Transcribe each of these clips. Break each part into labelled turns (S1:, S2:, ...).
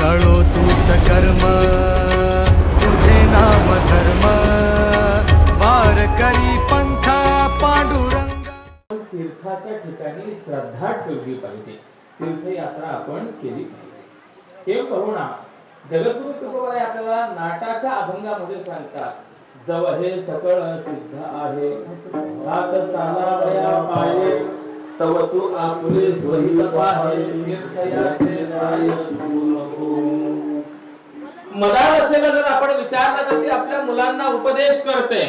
S1: कळो तूच कर्म तुझे नाम धर्म वार करी पंथा पांडुरंग।
S2: तीर्थाच्या ठिकाणी श्रद्धा ठेवली पाहिजे, तीर्थयात्रा आपण केली पाहिजे। हे करुणा जगद्गुरु तुकोबाराय आपल्याला नाटाच्या अभंगामध्ये सांगतात, जव हे सकळ सिद्ध आहे हात चालावया पाये तव तू आपुले स्वहित पाहे तीर्थयात्रे जाय तू नको। मदाळ असेल जर आपण विचारलं तर ती आपल्या मुलांना उपदेश करते,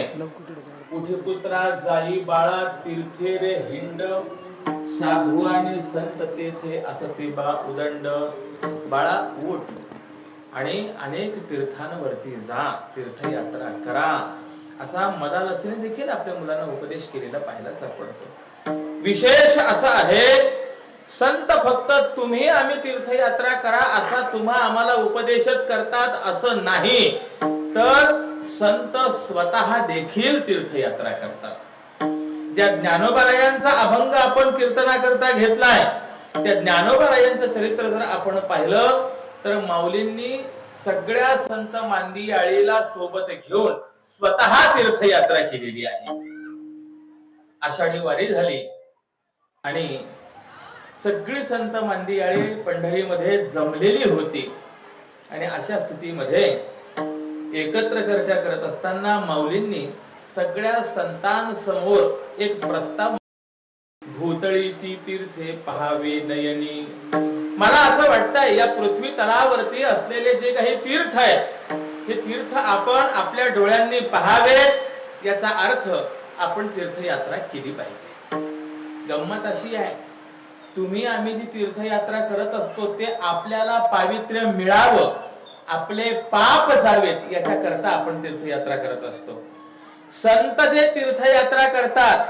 S2: कुठे पुत्रा जाई बाळा तीर्थे रे हिंड साधू आणि संत तेथे असते बा उदंड। बाळा उठ आणि अनेक तीर्थांवरती जा, तीर्थयात्रा करा, असा मदालसीने देखील आपल्या मुलांना उपदेश केलेला पाहायला सापडतो। विशेष असं आहे, संत फक्त तुम्ही आम्ही तीर्थयात्रा करा असा तुम्हा आम्हाला उपदेशच करतात असं नाही, तर संत स्वतः देखील तीर्थयात्रा करतात। ज्या ज्ञानोबारायांचा अभंग आपण कीर्तनाकरता घेतलाय, त्या ज्ञानोबारायांचं चरित्र जर आपण पाहिलं तर माऊलींनी सगळ्या संत मांदियाळीला सोबत घेऊन स्वतः तीर्थयात्रा केलेली आहे। आषाढी वारी झाली आणि सगळी संत मांदियाळी पंढरीमध्ये जमलेली होती आणि अशा स्थितीमध्ये एकत्र चर्चा करत असताना माऊलींनी सगळ्या संतांसमोर एक प्रस्ताव, भूतळीची तीर्थे पहावे नयनी। मला असं वाटतंय या पृथ्वी तलावरती असलेले जे काही तीर्थ आहेत, हे तीर्थ आपण आपल्या डोळ्यांनी पहावे, याचा अर्थ आपण तीर्थयात्रा केली पाहिजे। गंमत अशी आहे, तुम्ही आम्ही जी तीर्थयात्रा करत असतो ते आपल्याला पावित्र्य मिळावं, आपले पाप जावेत याच्याकरता आपण तीर्थयात्रा करत असतो। संत जे तीर्थयात्रा करतात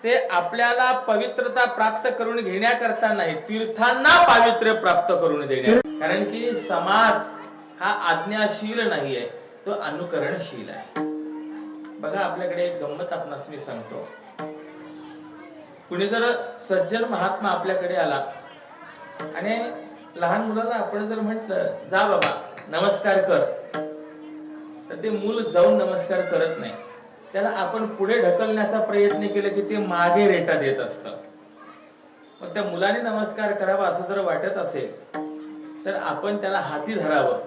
S2: ते आपल्याला पवित्रता प्राप्त करून घेण्याकरता नाही, तीर्थांना पावित्र्य प्राप्त करून देण्या, कारण की समाज हा आज्ञाशील नाहीये, तो अनुकरणशील आहे। बघा आपल्याकडे एक गंमत आपणास मी सांगतो, कुणी जर सज्जन महात्मा आपल्याकडे आला आणि लहान मुलाला आपण जर म्हटलं जा बाबा नमस्कार कर, तर ते मूल जाऊन नमस्कार करत नाही, त्याला आपण पुढे ढकलण्याचा प्रयत्न केला की ते मागे रेटा देत असतं। मग त्या मुलाने नमस्कार करावा असं जर वाटत असेल तर आपण त्याला हाती धरावं,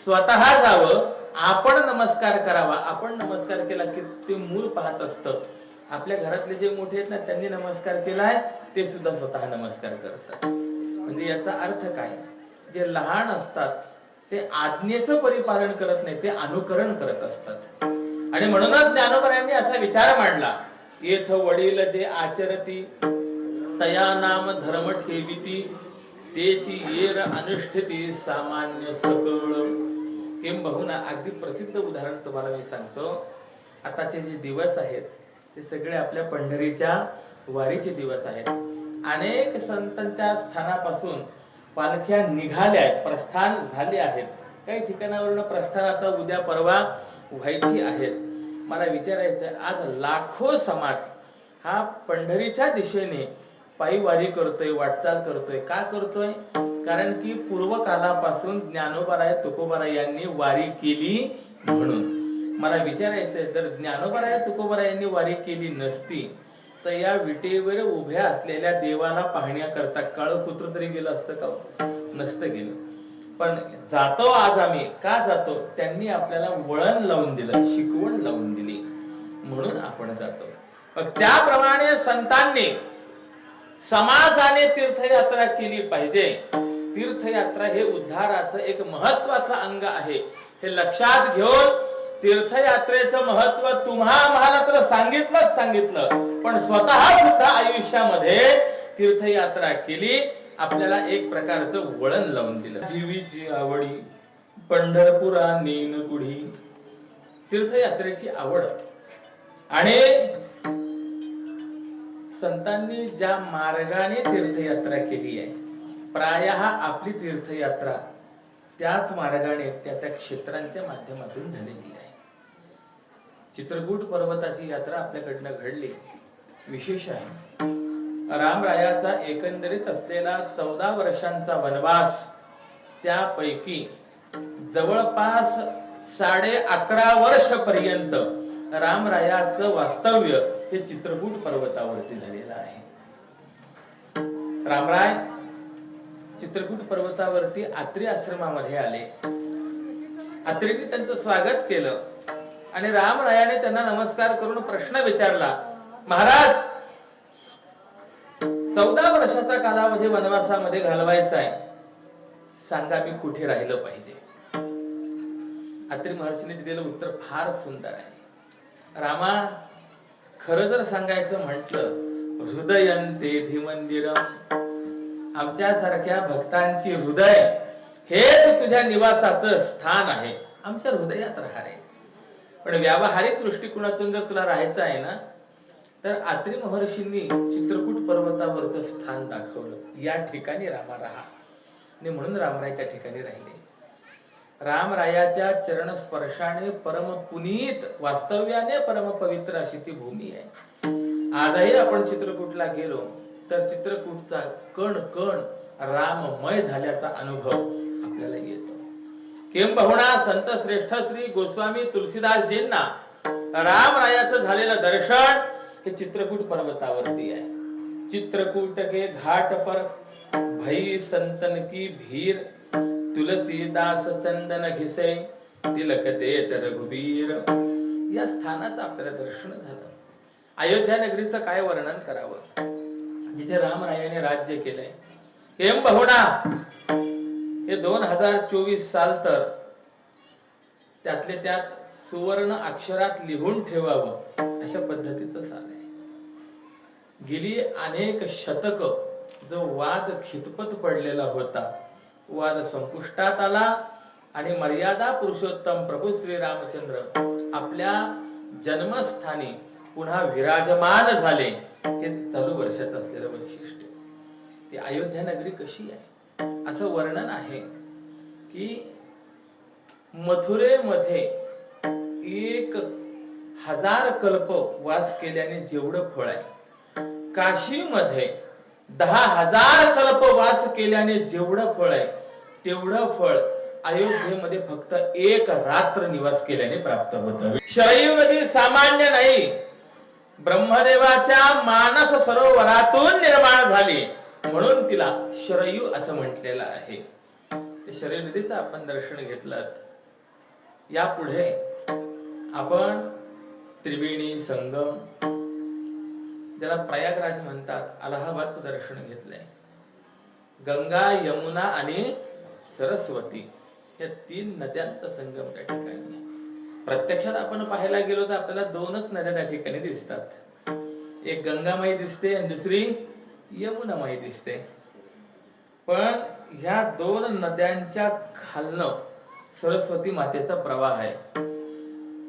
S2: स्वतः जावं, आपण नमस्कार करावा। आपण नमस्कार केला की ते मूल पाहत असतं, आपल्या घरातले जे मोठे आहेत ना त्यांनी नमस्कार केलाय, ते सुद्धा स्वतः नमस्कार करतात। म्हणजे याचा अर्थ काय, जे लहान असतात ते आज्ञेचं परिपालन करत नाही, ते अनुकरण करत असतात। आणि म्हणूनच ज्ञानोबारायांनी असा विचार मांडला, येथ वडील जे आचरती तया नाम धर्म ठेविती तेची येर अनुष्ठिती सामान्य सकळ। किंबहुना अगदी प्रसिद्ध उदाहरण तुम्हाला मी सांगतो, आताचे जे दिवस आहेत ते सगळे आपल्या पंढरीच्या वारीचे दिवस आहेत। अनेक संतांच्या स्थानापासून पालख्या निघाल्या आहेत, प्रस्थान झाले आहेत, काही ठिकाणावरून प्रस्थान आता उद्या परवा व्हायची आहेत। मला विचारायचं, आज लाखो समाज हा पंढरीच्या दिशेने पायी वारी करतोय, वाटचाल करतोय, का करतोय? कारण की पूर्वकालापासून ज्ञानोबाराय तुकोबाराय यांनी वारी केली म्हणून। मला विचारायचंय, जर ज्ञानोबाराय तुकोबाराय यांनी वारी केली नसती तर या विटेवर उभ्या असलेल्या देवाला पाहण्याकरता काळं कुत्र तरी गेलं असतं का? नसतं गेलं। पण जातो आज आम्ही, का जातो? त्यांनी आपल्याला वळण लावून दिलं, शिकवण लावून दिली, म्हणून आपण जातो। मग त्याप्रमाणे संतांनी समाजाने तीर्थयात्रा केली पाहिजे। तीर्थयात्रा हे उद्धाराचं एक महत्वाचं अंग आहे, हे लक्षात घेऊन तीर्थयात्रेचं महत्व तुम्हा आम्हाला तर सांगितलं, पण स्वतः सुद्धा आयुष्यामध्ये तीर्थयात्रा केली, आपल्याला एक प्रकारचं वळण लावून दिलं। जीवीची आवडी पंढरपुरा नेन गुढी, तीर्थयात्रेची आवड। आणि संतांनी ज्या मार्गाने तीर्थयात्रा केली आहे, प्रायः आपली तीर्थयात्रा त्याच मार्गाने त्या क्षेत्रांच्या माध्यमातून झालेली आहे। चित्रकूट पर्वताची यात्रा आपल्याकडनं घडली, विशेष आहे। रामरायाचा एकंदरीत असलेला 14 वर्षांचा वनवास त्यापैकी जवळपास 11.5 वर्ष पर्यंत रामरायाचं वास्तव्य हे चित्रकूट पर्वतावरती झालेलं आहे. रामराय चित्रकूट पर्वतावरती आत्री आश्रमामध्ये आले. आत्रीने त्यांचं स्वागत केलं आणि रामरायाने त्यांना नमस्कार करून प्रश्न विचारला, महाराज 14 वर्षाचा कालावधी वनवासामध्ये घालवायचा आहे, सांगा मी कुठे राहिलं पाहिजे. अत्रि महर्षीने दिलेलं उत्तर फार सुंदर आहे. रामा, खरं जर सांगायचं म्हटलं, हृदयंते मंदिरम, आमच्या सारख्या भक्तांची हृदय हेच तुझ्या निवासाचं स्थान आहे. आमच्या हृदयात राहा रे. पण व्यावहारिक दृष्टिकोनातून जर तुला राहायचं आहे ना, तर अत्रि महर्षींनी चित्रकूट पर्वतावरचं स्थान दाखवलं. या ठिकाणी रामा राहा. आणि म्हणून रामराय त्या ठिकाणी राहिले. रामरायाच्या चरण स्पर्शाने परम पुनीत, वास्तव्याने परम पवित्र अशी ती भूमी आहे. आजही आपण चित्रकूटला गेलो तर चित्रकूटचा कण कण राममय झाल्याचा अनुभव आपल्याला येतो. किंबहुना संत श्रेष्ठ श्री गोस्वामी तुलसीदासजींना रामरायाचं झालेलं दर्शन हे चित्रकूट पर्वतावरती आहे. चित्रकूट के घाट पर भई संतन की भीर, तुलसीदास चंदन घिसे तिलक देत रघुबीर. या स्थानाचं आपल्याला दर्शन झालं. अयोध्या नगरीचं काय वर्णन करावं, जिथे रामरायाने राज्य केलंय. किंबहुना हे 2024 साल तर त्यातले त्यात सुवर्ण अक्षरात लिहून ठेवावं अशा पद्धतीचं साल आहे. गेली अनेक शतक जो वाद खितपत पडलेला होता, वाद संपुष्टात आला आणि मर्यादा पुरुषोत्तम प्रभू श्री रामचंद्र आपल्या जन्मस्थानी पुन्हा विराजमान झाले. हे चालू वर्षाचं असलेलं वैशिष्ट्य. ती अयोध्या नगरी कशी आहे असं वर्णन आहे की मथुरेमध्ये 1000 कल्प वास केल्याने जेवढं फळ आहे, काशीमध्ये 10,000 कल्प वास केल्याने जेवढं फळ आहे, तेवढं फळ अयोध्येमध्ये फक्त 1 रात्र निवास केल्याने प्राप्त होतं. शरयू नदी सामान्य नाही, ब्रह्मदेवाच्या मानस सरोवरातून निर्माण झाली, म्हणून तिला शरयू असं म्हटलेलं आहे. ते शरयू नदीचं आपण दर्शन घेतलं. यापुढे आपण त्रिवेणी संगम, ज्याला प्रयागराज म्हणतात, अलाहाबादचं दर्शन घेतलंय. गंगा, यमुना आणि सरस्वती या 3 नद्यांचा संगम त्या ठिकाणी. प्रत्यक्षात आपण पाहायला गेलो तर आपल्याला 2च नद्या त्या ठिकाणी दिसतात. एक गंगामाई दिसते आणि दुसरी यमुनामाई दिसते. पण ह्या 2 नद्यांच्या खालनं सरस्वती मातेचा प्रवाह आहे.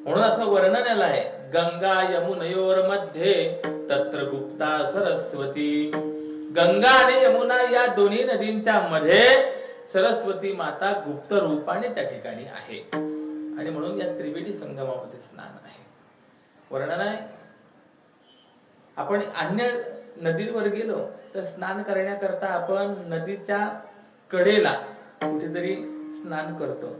S2: म्हणून असं वर्णन आहे, गंगा यमुनयोर मध्ये तत्र गुप्ता सरस्वती. गंगा आणि यमुना या दोन्ही नदींच्या मध्ये सरस्वती माता गुप्त रूपाने त्या ठिकाणी आहे. आणि म्हणून या त्रिवेणी संगमामध्ये स्नान आहे, वर्णन आहे. आपण अन्य नदीवर गेलो तर स्नान करण्याकरता आपण नदीच्या कडेला कुठेतरी स्नान करतो.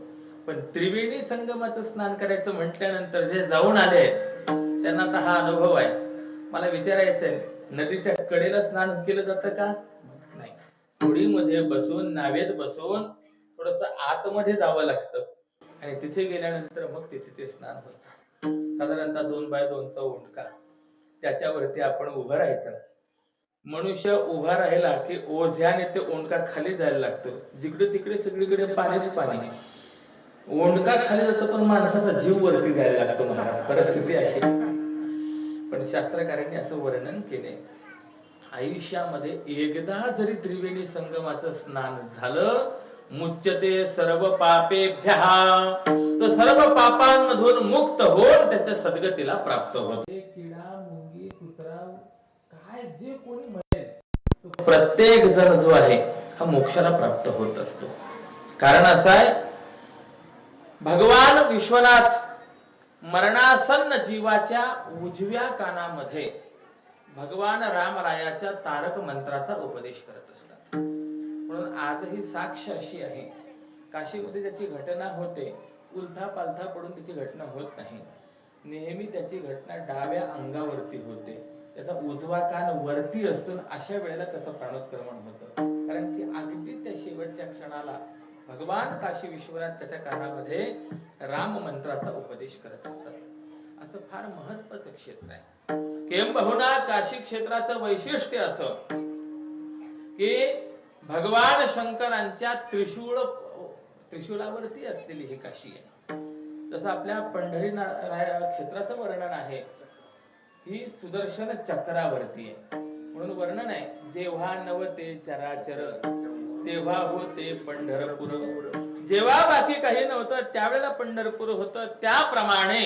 S2: पण त्रिवेणी संगमाचं स्नान करायचं म्हटल्यानंतर जे जाऊन आले त्यांना तर हा अनुभव आहे. मला विचारायचंय, नदीच्या कडेला स्नान केलं जातं का? नाही. होडीमध्ये बसून, नावेत बसून थोडस आतमध्ये जावं लागतं आणि तिथे गेल्यानंतर मग तिथे ते स्नान होतं. साधारणतः 2 बाय 2चा ओंडका, त्याच्यावरती आपण उभं राहायचं. मनुष्य उभा राहिला की ओझ्याने ते ओंडका खाली जायला लागतो. जिकडे तिकडे सगळीकडे पाणीच पाणी. ओंडका खाली जातो पण माणसाचा जीव वरती जायला लागतो. महाराज, परिस्थिती अशी. पण शास्त्रकारांनी असं वर्णन केले, आयुष्यामध्ये एकदा जरी त्रिवेणी संगमाचं स्नान झालं, मुच्यते सर्व पापेभ्यः, तो सर्व पापांमधून मुक्त होऊन त्याच्या सद्गतीला प्राप्त होते. किडा, मुंगी, कुत्रा, काय जे कोणी म्हणेल, तो प्रत्येक जण जो आहे हा मोक्षाला प्राप्त होत असतो. कारण असं आहे, भगवान विश्वनाथ मरणासन्न जीवाच्या उजव्या कानामध्ये भगवान रामरायाच्या तारक मंत्राचा उपदेश करत असतात. म्हणून आजही साक्ष अशी आहे काशीमध्ये त्याची घटना होते, उलथा पालथा पडून त्याची घटना होत नाही. नेहमी त्याची घटना डाव्या अंगावरती होते, त्याचा उजवा कान वरती असतो. अशा वेळेला त्याचं प्राणोत्क्रमण होतं. कारण की अगदी त्या शेवटच्या क्षणाला भगवान काशी विश्वनाथ त्याच्या कानामध्ये राम मंत्राचा उपदेश करत असतात. असं फार महत्वाचं क्षेत्र आहे. किंबहुना काशी क्षेत्राचं वैशिष्ट्य असं की भगवान शंकरांच्या त्रिशूलावरती असलेली ही काशी आहे. जसं आपल्या पंढरी क्षेत्राचं वर्णन आहे, ही सुदर्शन चक्रावरती आहे. म्हणून वर्णन आहे, जेव्हा नवते चराचर तेव्हा होते पंढरपूर. जेव्हा बाकी काही नव्हतं त्यावेळेला पंढरपूर होतं. त्याप्रमाणे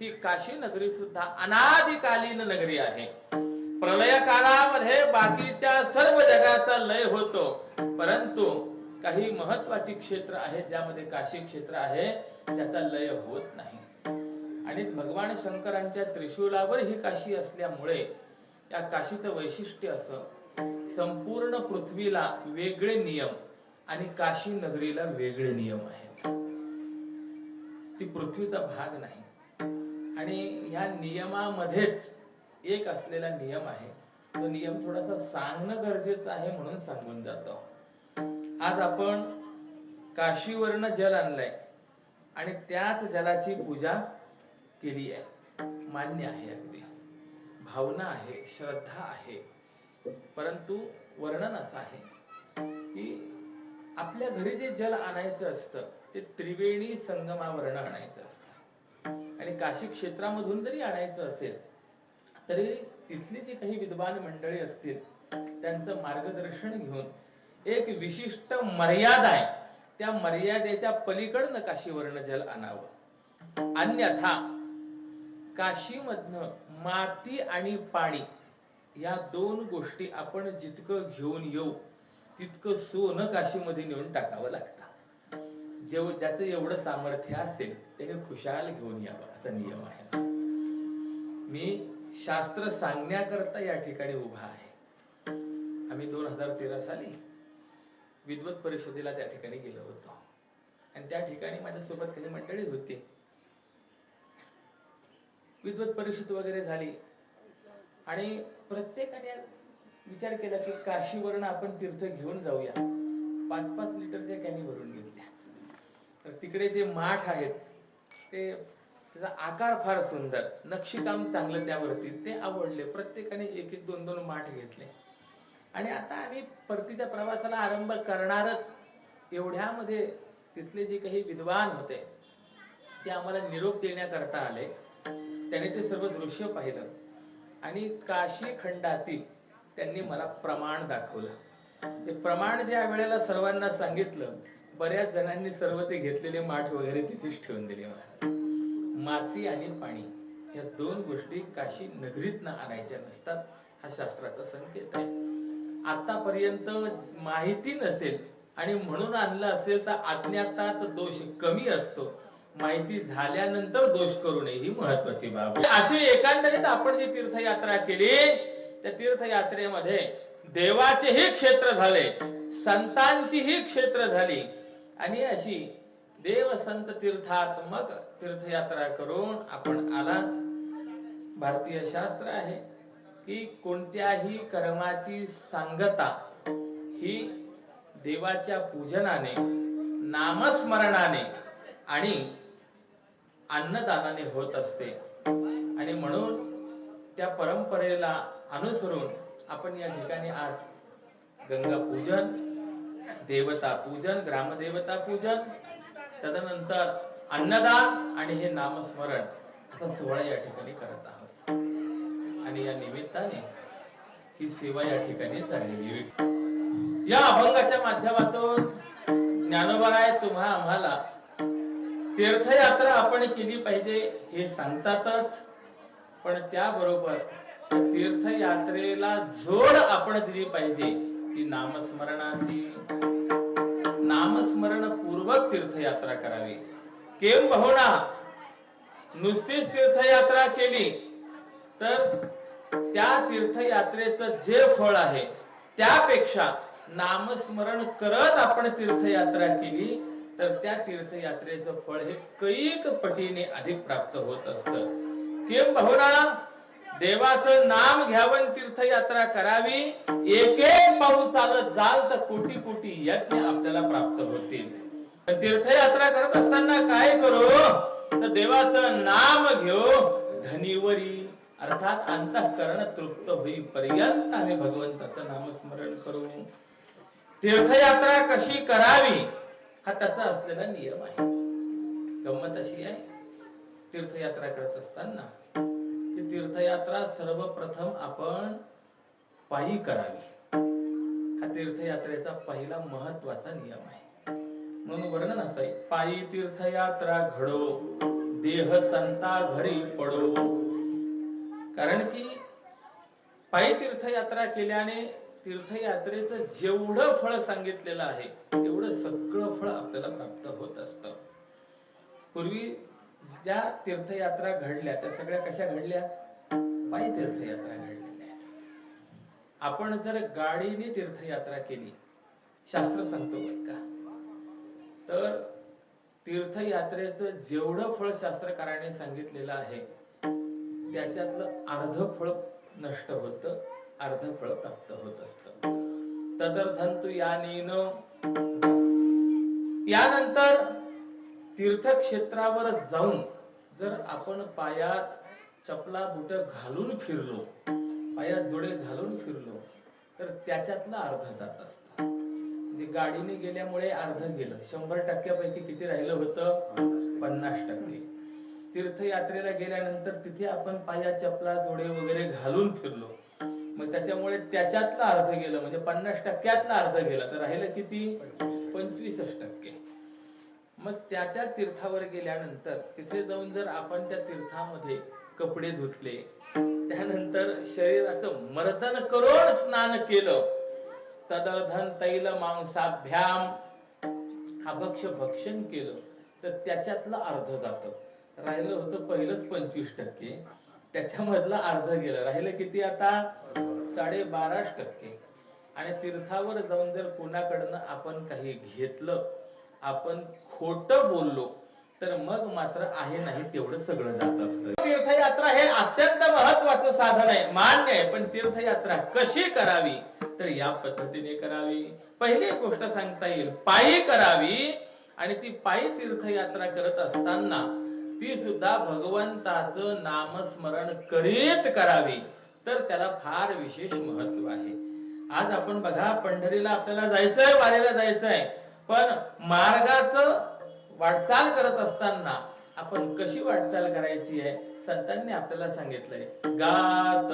S2: ही काशी नगरी सुद्धा अनादिकालीन नगरी आहे. प्रलय काळामध्ये बाकीच्या सर्व जगाचा लय होतो, परंतु काही महत्वाची क्षेत्र आहेत ज्यामध्ये काशी क्षेत्र आहे त्याचा लय होत नाही. आणि भगवान शंकरांच्या त्रिशूलावर ही काशी असल्यामुळे या काशीचं वैशिष्ट्य असं, संपूर्ण पृथ्वीला वेगळे नियम आणि काशी नगरीला वेगळे नियम आहेत. ती पृथ्वीचा भाग नाही. आणि या नियमामध्येच एक असलेला नियम आहे, तो नियम थोडासा सांगणं गरजेचं आहे म्हणून सांगून जातो. आज आपण काशीवरनं जल आणलंय आणि त्याच जलाची पूजा केली आहे. मान्य आहे, अगदी भावना आहे, श्रद्धा आहे. परंतु वर्णन असं आहे की आपल्या घरी जे जल आणायचं असतं ते त्रिवेणी संगमावरनं आणायचं असतं. आणि काशी क्षेत्रामधून जरी आणायचं असेल तरी तिथली जी काही विद्वान मंडळी असतील त्यांचं मार्गदर्शन घेऊन एक विशिष्ट मर्यादा आहे, त्या मर्यादेच्या पलीकडनं काशीवरनं जल आणावं. अन्यथा काशीमधनं माती आणि पाणी या दोन गोष्टी आपण जितकं घेऊन येऊ तितकं सोनं काशीमध्ये नेऊन टाकावं लागतं. ज्याचं एवढं सामर्थ्य असेल त्याने खुशाल घेऊन यावं, असा नियम आहे. मी शास्त्र सांगण्याकरता या ठिकाणी उभा आहे. आम्ही 2013 साली विद्वत परिषदेला त्या ठिकाणी गेलो होतो आणि त्या ठिकाणी माझ्यासोबत काही मंडळी होती. विद्वत परिषद वगैरे झाली आणि प्रत्येकाने विचार केला की काशीवरनं आपण तीर्थ घेऊन जाऊया. 5-5 लिटरच्या कॅनी भरून घेतल्या. तर तिकडे जे माठ आहेत ते त्याचा आकार फार सुंदर, नक्षीकाम चांगलं त्यावरती, ते आवडले. प्रत्येकाने 1-1, 2-2 माठ घेतले. आणि आता आम्ही परतीच्या प्रवासाला आरंभ करणारच. एवढ्यामध्ये तिथले जे काही विद्वान होते ते आम्हाला निरोप देण्याकरता आले. त्याने ते सर्व दृश्य पाहिलं आणि काशी खंडातील त्यांनी मला प्रमाण दाखवलं. ते प्रमाण ज्या वेळेला सर्वांना सांगितलं, बऱ्याच जणांनी सर्व ते घेतलेले माठ वगैरे तिथेच ठेवून दिले. माती आणि पाणी या दोन गोष्टी काशी नगरीतनं आणायच्या नसतात, हा शास्त्राचा संकेत आहे. आतापर्यंत माहिती नसेल आणि म्हणून आणलं असेल तर अज्ञातात दोष कमी असतो. माहिती झाल्यानंतर दोष करू नये ही महत्वाची बाब आहे. अशी एकंदरीत आपण जी तीर्थयात्रा केली, त्या तीर्थयात्रेमध्ये देवाचेही क्षेत्र झाले, संतांचीही क्षेत्र झाली आणि अशी देव संत तीर्थात्मक तीर्थयात्रा करून आपण आला. भारतीय शास्त्र आहे की कोणत्याही कर्माची सांगता ही देवाच्या पूजनाने, नामस्मरणाने आणि अन्नदानाने होत असते. आणि म्हणून त्या परंपरेला अनुसरून आपण या ठिकाणी आज गंगा पूजन, देवता पूजन, ग्रामदेवता पूजन, तदनंतर अन्नदान आणि हे नामस्मरण असा सोहळा या ठिकाणी करत आहोत. आणि या निमित्ताने ही सेवा या ठिकाणी चाललेली. या अभंगाच्या माध्यमातून ज्ञानोबराय तुम्हा आम्हाला तीर्थयात्रा आपण केली पाहिजे हे सांगतातच, पण त्याबरोबर तीर्थयात्रेला जोड आपण दिली पाहिजे ती नामस्मरणाची. नामस्मरण पूर्वक तीर्थयात्रा करावी. किंबहुना नुसतीच तीर्थयात्रा केली तर त्या तीर्थयात्रेचं जे फळ आहे त्यापेक्षा नामस्मरण करत आपण तीर्थयात्रा केली तर त्या तीर्थयात्रेचं फळ हे कैक पटीने अधिक प्राप्त होत असतं. किम बहुना देवाचं नाम घ्यावं तीर्थयात्रा करावी, एक एक पाऊल चालत जाल तर कोटी कोटी यज्ञ आपल्याला प्राप्त होतील. तीर्थयात्रा करत असताना काय करू तर देवाचं नाम घेऊ, धनीवरी अर्थात अंतःकरण तृप्त होईपर्यंत आम्ही भगवंताचं नामस्मरण करू. तीर्थयात्रा कशी करावी हा त्याचा असलेला नियम आहे. गंमत अशी आहे, तीर्थयात्रा करत असताना तीर्थयात्रा सर्वप्रथम आपण पायी करावी. हा तीर्थयात्रेचा पहिला महत्वाचा नियम आहे. म्हणून वर्णन असं आहे, पायी तीर्थयात्रा घडो, देह संता घरी पडो. कारण की पायी तीर्थयात्रा केल्याने तीर्थयात्रेचं जेवढं फळ सांगितलेलं आहे तेवढं सगळं फळ आपल्याला प्राप्त होत असतं. पूर्वी ज्या तीर्थयात्रा घडल्या त्या सगळ्या कशा घडल्या? पायी तीर्थयात्रा घडलेल्या. आपण जर गाडीने तीर्थयात्रा केली, शास्त्र सांगतो बरं का, तर तीर्थयात्रेचं जेवढं फळ शास्त्रकाराने सांगितलेलं आहे त्याच्यातलं अर्ध फळ नष्ट होतं, अर्ध फळ प्राप्त होत असतं. तदर्थंतु यानेन. यानंतर तीर्थक्षेत्रावर जाऊन जर आपण पायात चपला बुट घालून फिरलो, पायात जोडे घालून फिरलो, तर त्याच्यातलं अर्ध जात असतं. म्हणजे गाडीने गेल्यामुळे अर्ध गेलं, 100% किती राहिलं होतं? 50%. तीर्थयात्रेला गेल्यानंतर तिथे आपण पायात चपला जोडे वगैरे घालून फिरलो, मग त्याच्यामुळे त्याच्यातलं अर्ध गेलं, म्हणजे 50%तलं अर्ध गेलं, तर राहिलं किती? 25%. मग त्या तीर्थावर गेल्यानंतर तिथे जाऊन जर आपण त्या तीर्थामध्ये कपडे धुतले, त्यानंतर शरीराचं मर्दन करून स्नान केलं, तदर्धन तैल मांसाभ्याम हा भक्षण केलं, तर त्याच्यातलं अर्ध जातं. राहिलं होतं पहिलंच 25%, त्याच्यामधलं अर्ध गेलं, राहिलं किती आता? 12.5%. आणि तीर्थावर जाऊन जर कोणाकडनं आपण काही घेतलं, आपण खोटं बोललो, तर मग मात्र आहे नाही तेवढं सगळं जात असतं. तीर्थयात्रा हे अत्यंत महत्वाचं साधन आहे, मान्य आहे. पण तीर्थयात्रा कशी करावी तर या पद्धतीने करावी. पहिली गोष्ट सांगता येईल, पायी करावी. आणि ती पायी तीर्थयात्रा करत असताना ती सुद्धा भगवंताचं नामस्मरण करीत करावी, तर त्याला फार विशेष महत्व आहे. आज आपण बघा, पंढरीला आपल्याला जायचंय, वारीला जायचंय, पण मार्गाचं वाटचाल करत असताना आपण कशी वाटचाल करायची आहे संतांनी आपल्याला सांगितलंय. गात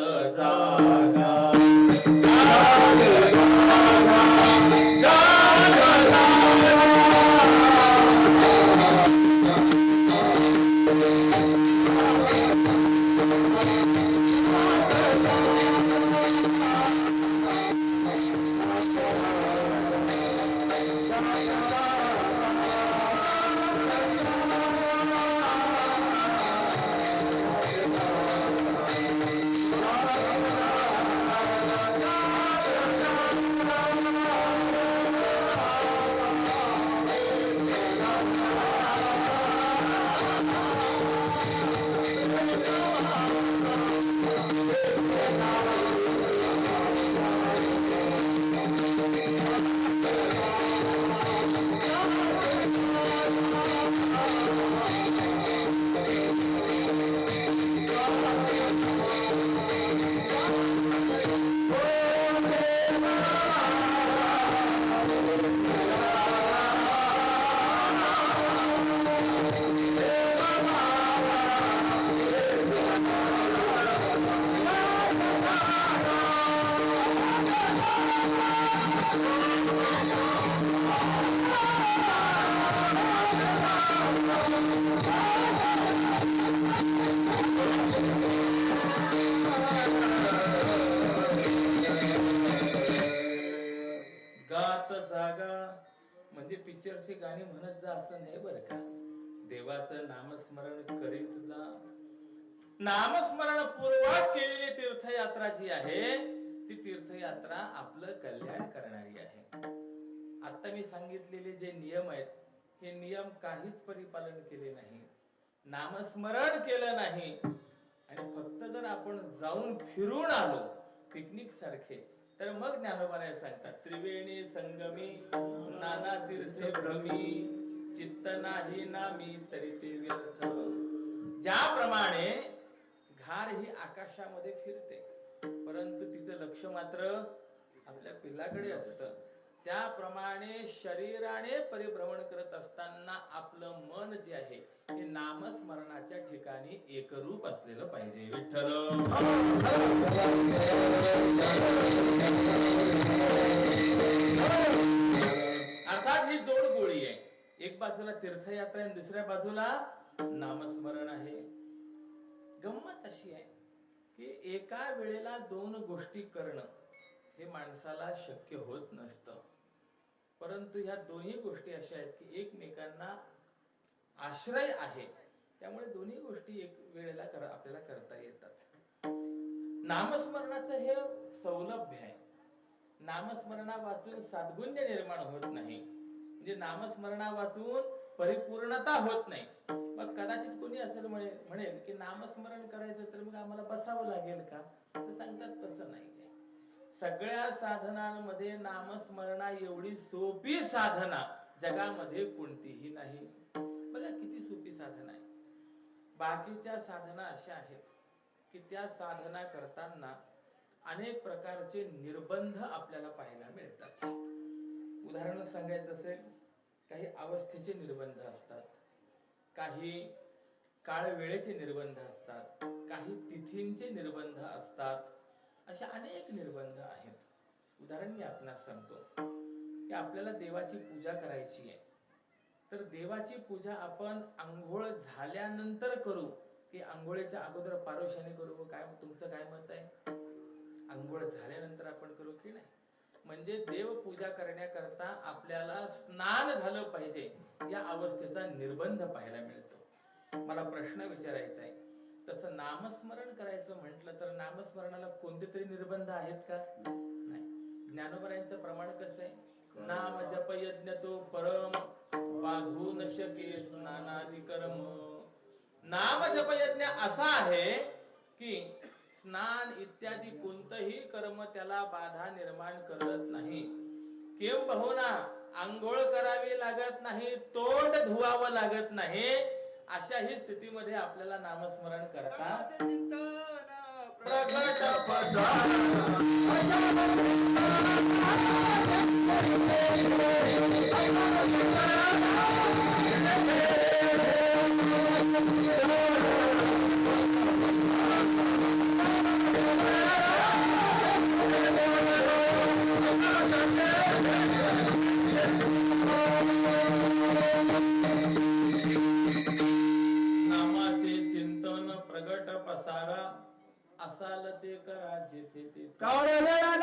S2: जागा म्हणजे पिक्चरची गाणी म्हणत जा असं नाही बरं का. देवाचं नामस्मरण करीत जा. नामस्मरण पूर्वक केलेली तीर्थयात्रा जी आहे ती तीर्थयात्रा आपलं कल्याण करणारी आहे. आता मी सांगितलेले जे नियम आहेत हे नियम काहीच परिपालन केले नाही, नामस्मरण केलं नाही आणि फक्त जर आपण जाऊन फिरून आलो पिकनिक सारखे, तर मग ज्ञानोबाने सांगतात त्रिवेणी संगमी नाना तीर्थे भ्रमी चित्त नाही नामी तरी ते व्यर्थ. ज्याप्रमाणे घार ही आकाशामध्ये फिरते परंतु तिचं लक्ष मात्र आपल्या पिल्लाकडे असतं, त्याप्रमाणे शरीराने परिभ्रमण करत असताना आपलं मन जे आहे हे नामस्मरणाच्या ठिकाणी एकरूप असलेलं पाहिजे. विठ्ठल अर्थात ही जोड गोळी आहे, एक बाजूला तीर्थयात्रा आणि दुसऱ्या बाजूला नामस्मरण आहे. गंमत अशी आहे की एका वेळेला दोन गोष्टी करणं हे माणसाला शक्य होत नसतं, परंतु ह्या दोन्ही गोष्टी अशा आहेत की एकमेकांना आश्रय आहे, त्यामुळे दोन्ही गोष्टी एक वेळेला आपल्याला करता येतात. नामस्मरणाचं हे सौलभ्य आहे. नामस्मरणा वाचून सद्गुण्य निर्माण होत नाही, म्हणजे नामस्मरणा वाचून परिपूर्णता होत नाही. मग कदाचित कोणी असं म्हणेल की नामस्मरण करायचं तर मग आम्हाला बसावं लागेल का, तर सांगतात तसं नाही. सगळ्या साधनांमध्ये नामस्मरणा एवढी सोपी साधना जगामध्ये कोणतीही नाही. बघा किती सोपी साधना आहे. बाकीच्या साधना अशा आहेत की त्या साधना करताना अनेक प्रकारचे निर्बंध आपल्याला पाहायला मिळतात. उदाहरण सांगायचं असेल, काही अवस्थेचे निर्बंध असतात, काही काळ वेळेचे निर्बंध असतात, काही तिथींचे निर्बंध असतात, अशा अनेक निर्बंध आहेत. उदाहरण मी आपणास सांगतो की आपल्याला देवाची पूजा करायची आहे, तर देवाची पूजा आपण आंघोळ झाल्यानंतर करू की आंघोळीच्या अगोदर पारोशाने करू, काय तुमचं काय मत आहे? आंघोळ झाल्यानंतर आपण करू की नाही? म्हणजे देव पूजा करण्याकरता आपल्याला स्नान झालं पाहिजे या अवस्थेचा निर्बंध पाहायला मिळतो. मला प्रश्न विचारायचा आहे, तसं नामस्मरण करायचं म्हटलं तर नामस्मरणाला कोणते तरी निर्बंध आहेत का? नाही. ज्ञानोबरायांचं प्रमाण कसं आहे? नाम जप यज्ञ तो परम बाधू न शके स्नानादि कर्म. नाम जप यज्ञ असा आहे की स्नान इत्यादी कोणतंही कर्म त्याला बाधा निर्माण करत नाही. किंबहुना आंघोळ करावी लागत नाही, तोंड धुवावं लागत नाही, अशा ही स्थितीमध्ये आपल्याला नामस्मरण करता प्रगट नामाचे चिंतन प्रगट पसारा असाल ते करा जेथे ते काळ वेळ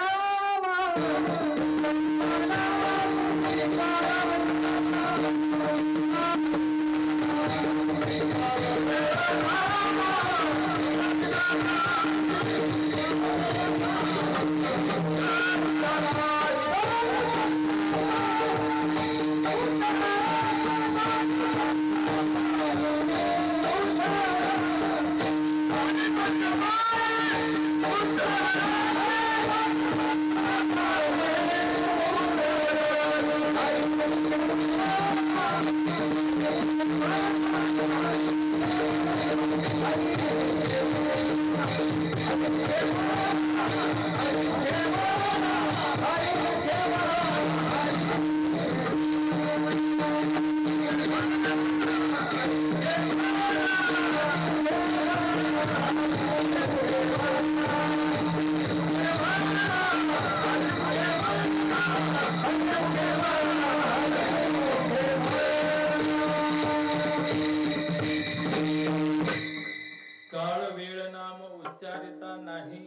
S2: नाम उच्चारिता नाही,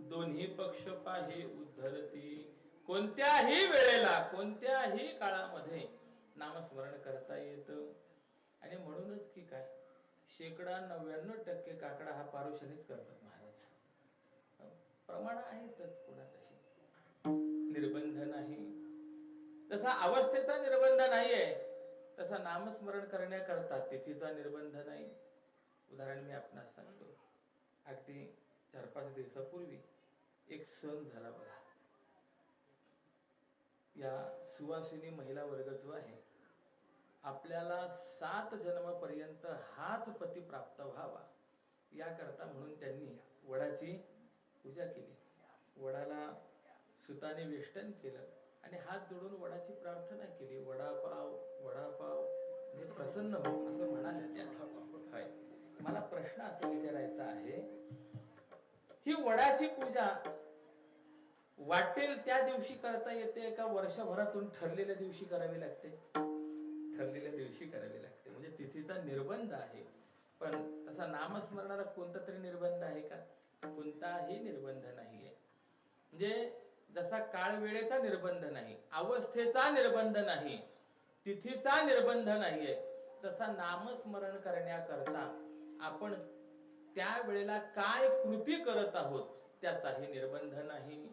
S2: दोन्ही पक्ष पाहे उद्धरती. कोणत्याही वेळेला कोणत्याही काळामध्ये नामस्मरण करता येतं. आणि म्हणूनच की काय 99% काकडा हा पारुशनीच करतात महाराज. प्रमाण आहेतच, पुन्हा तशी निर्बंध नाही. तसा अवस्थेचा निर्बंध नाहीये. तसा नामस्मरण करण्याकरता तिथीचा निर्बंध नाही. उदाहरण मी आपणास सांगतो. अगदी 4-5 दिवसापूर्वी एक सण झाला बघा. या सुवासिनी महिला वर्ग जो आहे, आपल्याला 7 जन्मापर्यंत हाच पती प्राप्त व्हावा याकरता म्हणून त्यांनी वडाची पूजा केली. वडाला सुताने वेष्टन केलं आणि हात जोडून वडाची प्रार्थना केली. वडापाव वडापाव म्हणजे प्रसन्न हो असं म्हणाले त्या. होय. मला प्रश्न असा विचारायचा आहे, ही वडाची पूजा वाटेल त्या दिवशी करता येते का वर्षभरातून ठरलेल्या दिवशी करावी लागते? ठरलेल्या दिवशी करावी लागते. म्हणजे तिथीचा निर्बंध आहे. पण तसा नामस्मरणाला कोणता तरी निर्बंध आहे का? कोणताही निर्बंध नाहीये. म्हणजे जसा काळ वेळेचा निर्बंध नाही, अवस्थेचा निर्बंध नाही, तिथीचा निर्बंध नाहीये, तसा नामस्मरण करण्याकरता आपण त्या वेळेला काय कृती करत आहोत त्याचाही निर्बंध नाही.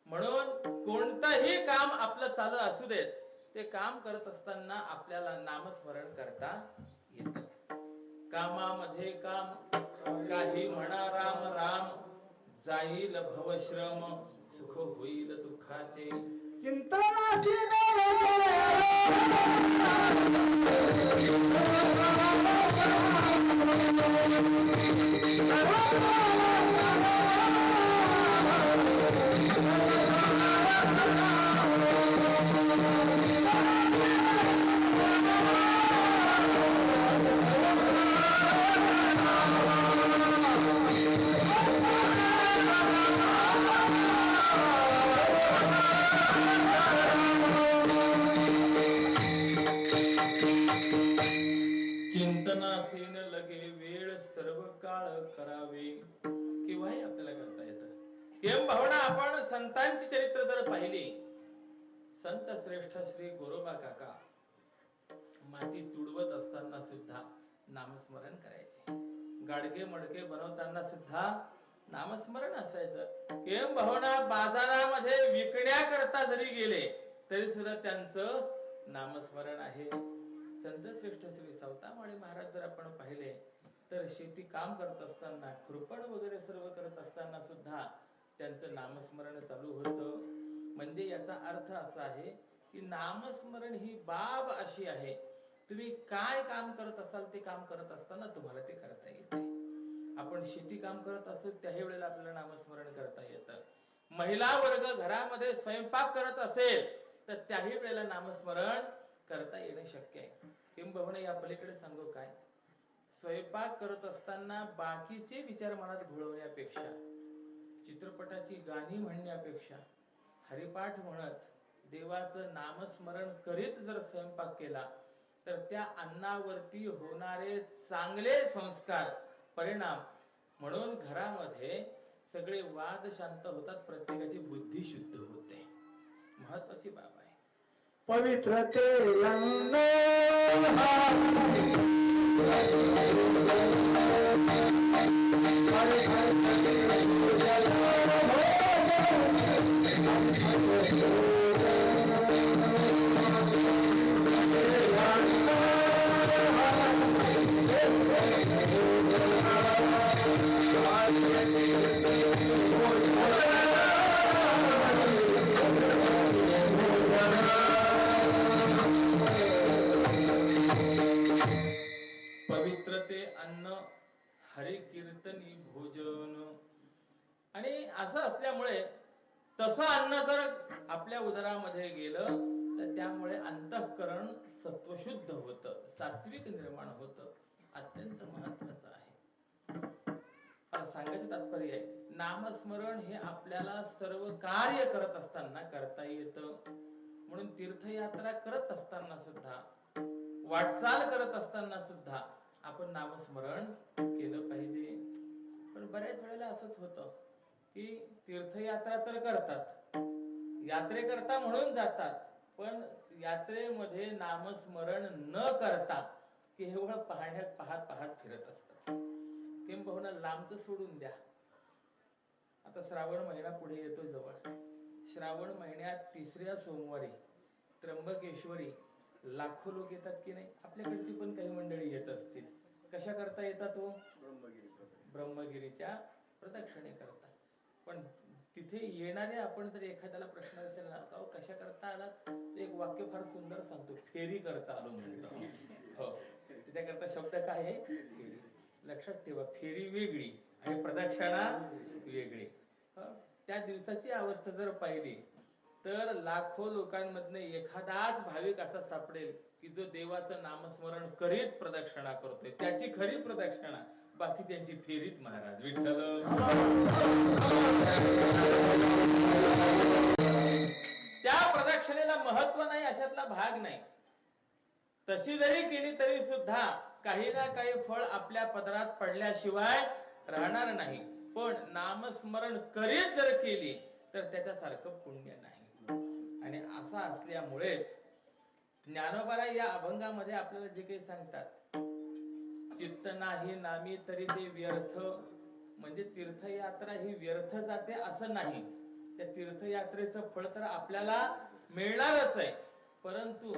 S2: म्हणून कोणतंही काम आपलं चालू असू देत, ते काम करत असताना आपल्याला नामस्मरण करता येतं. कामामध्ये काम काही म्हणा राम राम, जाईल भवश्रम सुख होईल दुःखाचे.
S1: चिंतनाची
S2: चिंतनासीन लगे वेळ सर्व काळ करावे. केव्हाही आपल्याला करता येतं. किंवा भावना आपण संतांची चरित्र जर पाहिली, संत श्रेष्ठ श्री गोरोबा काका माती तुडवत असताना सुद्धा नामस्मरण करायचे. गाडगे मडके बनवताना सुद्धा नामस्मरण असायचं. किंवा भावना बाजारामध्ये विकण्याकरता जरी गेले तरी सुद्धा त्यांचं नामस्मरण आहे. संत श्रेष्ठ श्री सावतामाळी महाराज जर आपण पाहिले तर शेती काम करत असताना, खुरपण वगैरे सर्व करत असताना सुद्धा त्यांचं नामस्मरण चालू होतं. म्हणजे याचा अर्थ असा आहे की नामस्मरण ही बाब अशी आहे, तुम्ही काय काम करत असाल ते काम करत असताना तुम्हाला ते करता येते. आपण शेती काम करत असतो त्याही वेळेला आपल्याला नामस्मरण करता येतं. महिला वर्ग घरामध्ये स्वयंपाक करत असेल तर त्याही वेळेला नामस्मरण करता येणं शक्य आहे. किंबहुना या पलीकडे सांगू काय, स्वयंपाक करत असताना बाकीचे विचार मनात घोळवण्यापेक्षा, चित्रपटाची गाणी म्हणण्यापेक्षा हरिपाठ म्हणत देवाचं नामस्मरण करीत जर स्वयंपाक केला तर त्या अन्नावरती होणारे चांगले संस्कार परिणाम म्हणून घरामध्ये सगळे वाद शांत होतात, प्रत्येकाची बुद्धी शुद्ध होते. महत्वाची बाब आहे.
S1: पवित्र ते अन्न
S2: पवित्र ते अन्न हरी कीर्तनी भोजन. आणि असं असल्यामुळे तसं अन्न जर आपल्या उदरामध्ये गेलं तर त्यामुळे अंतःकरण सत्वशुद्ध होतं, सात्विक निर्माण होतं. अत्यंत महत्वाचं आहे. सांगायचं तात्पर्य आहे, नामस्मरण हे आपल्याला सर्व कार्य करत असताना करता येतं. म्हणून तीर्थयात्रा करत असताना सुद्धा, वाटचाल करत असताना सुद्धा आपण नामस्मरण केलं पाहिजे. पण बऱ्याच वेळेला असंच होतं की तीर्थयात्रा तर करतात, यात्रेकरता म्हणून जातात, पण यात्रेमध्ये नामस्मरण न करता केवळ पाहण्यात पाहत फिरत असतात. किंबहुना लांबचं सोडून द्या. आता श्रावण महिना पुढे येतो जवळ. श्रावण महिन्यात 3ऱ्या सोमवारी त्र्यंबकेश्वरी लाखो लोक येतात की नाही, आपल्याकडची पण काही मंडळी येत असतील. कशा करता येतात हो? ब्रह्मगिरीच्या प्रदक्षिणे करतात. पण तिथे येणारे आपण जर एखाद्याला प्रश्न विचारला का कशा करता आलात, एक वाक्य फार सुंदर सांगतो, फेरी करता आलो म्हणतो. हो, त्याच्याकरता शब्द काय आहे? फेरी. लक्षात ठेवा, फेरी वेगळी आणि प्रदक्षिणा वेगळी. त्या दिवसाची अवस्था जर पाहिली तर लाखो लोकांमधनं एखादाच भाविक असा सापडेल की जो देवाचं नामस्मरण करीत प्रदक्षिणा करतोय, त्याची खरी प्रदक्षिणा. बाकी त्यांची फेरीच महाराज विठ्ठल. त्या प्रदक्षिणेला महत्व नाही अशातला भाग नाही. तशी जरी केली तरी सुद्धा काही ना काही फळ आपल्या पदरात पडल्याशिवाय राहणार नाही. पण नामस्मरण करीत जर केली तर त्याच्यासारखं पुण्य नाही. आणि असं असल्यामुळे ज्ञानोबा या अभंगामध्ये आपल्याला जे काही सांगतात, चित्त नाही नामी तरी ते व्यर्थ, म्हणजे तीर्थयात्रा ही व्यर्थ जाते असं नाही. त्या तीर्थयात्रेचं फळ तर आपल्याला मिळणारच आहे, परंतु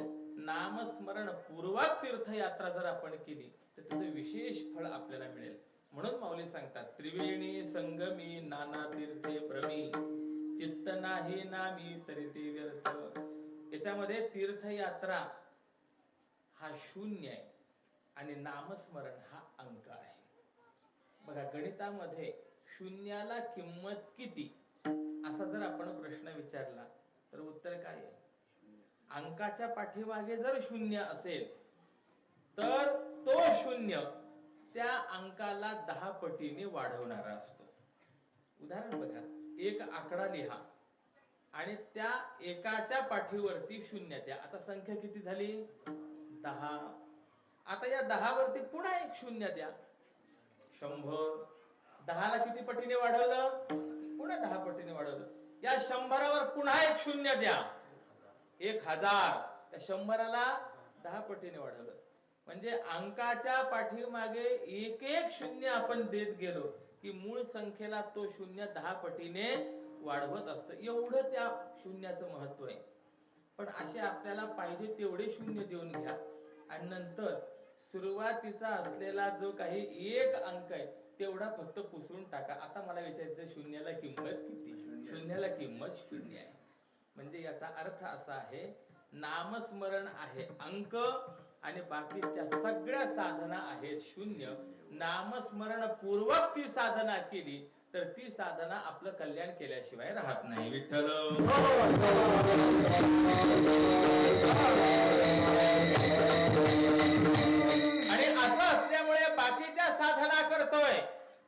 S2: नामस्मरण पूर्वक तीर्थयात्रा जर आपण केली तर त्याचं विशेष फळ आपल्याला मिळेल. म्हणून माऊली सांगतात, त्रिवेणी संगमी नाना तीर्थे भ्रमी, चित्त नाही नामी तरी ते व्यर्थ. याच्यामध्ये तीर्थयात्रा हा शून्य आहे आणि नामस्मरण हा अंक आहे. बघा, गणितामध्ये शून्याला किंमत किती असा जर आपण प्रश्न विचारला तर उत्तर काय आहे? अंकाच्या पाठीमागे जर शून्य असेल तर तो शून्य त्या अंकाला 10 पटीने वाढवणारा असतो. उदाहरण बघा, एक आकडा लिहा आणि त्या एकाच्या पाठीवरती शून्य द्या. आता संख्या किती झाली? 10. आता या 10 वरती पुन्हा एक शून्य द्या. 100. 10 ला किती पटीने वाढवलं? पुन्हा 10 पटीने वाढवलं. या 100 वर पुन्हा एक शून्य द्या. 1000. त्या 100ला 10 पटीने वाढवलं. म्हणजे अंकाच्या पाठीमागे एक एक शून्य आपण देत गेलो की मूळ संख्येला तो शून्य 10 पटीने वाढवत असतो. एवढं त्या शून्याचं महत्व आहे. पण असे आपल्याला पाहिजे तेवढे शून्य देऊन घ्या आणि नंतर सुरुवातीचा असलेला जो काही एक अंक आहे तेवढा फक्त पुसरून टाका. आता मला विचारायचं, शून्याला किंमत किती? शून्याला किंमत शून्य आहे. म्हणजे याचा अर्थ असा आहे, नामस्मरण आहे अंक आणि बाकीच्या सगळ्या साधना आहेत शून्य. नामस्मरण पूर्वक ती साधना केली तर ती साधना आपलं कल्याण केल्याशिवाय राहत नाही. विठ्ठल. आणि असं असल्यामुळे बाकीच्या साधना करतोय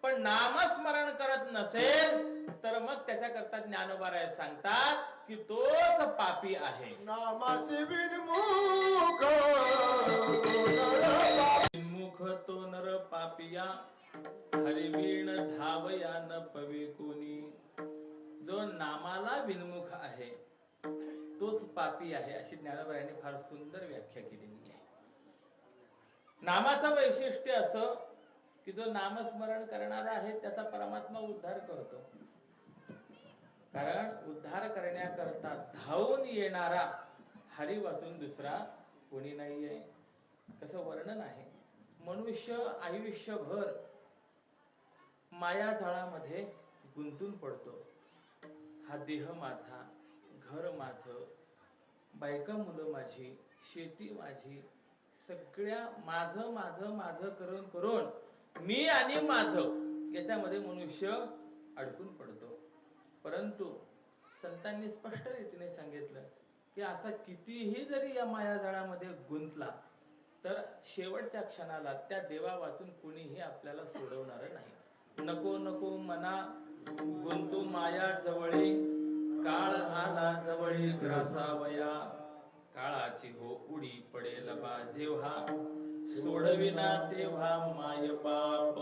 S2: पण नामस्मरण करत नसेल तर मग त्याच्याकरता ज्ञानोबा सांगतात की तोच पापी आहे.
S1: नामाचे विनमुख
S2: विनमुख तो नर पापिया, हरिवीण धावया न पवे कोणी. जो नामाला विनमुख आहे तोच पापी आहे, अशी ज्ञानोबांनी फार सुंदर व्याख्या केलेली आहे. नामाचं वैशिष्ट्य असं की जो नामस्मरण करणारा आहे त्याचा परमात्मा उद्धार करतो. कारण उद्धार करण्याकरता धावून येणारा हरी वाचून दुसरा कोणी नाहीये. कसं वर्णन आहे, मनुष्य आयुष्यभर माया जाळामध्ये गुंतून पडतो. हा देह माझा, घर माझं, बायका मुलं माझी, शेती माझी, सगळ्या माझं माझं माझं करून करून मी आणि माझं याच्यामध्ये मनुष्य अडकून पडतो. परंतु संतांनी स्पष्ट रीतीने सांगितलं की असा कितीही जरी या मायाजाळामध्ये गुंतला तर शेवटच्या क्षणाला त्या देवा वाचून कुणीही आपल्याला सोडवणार नाही. नको नको मना गुंतू माया जवळी, काळ आला जवळी ग्रासावया, काळाची हो उडी पडेल बा जेव्हा, सोडविना तेव्हा माय बाप.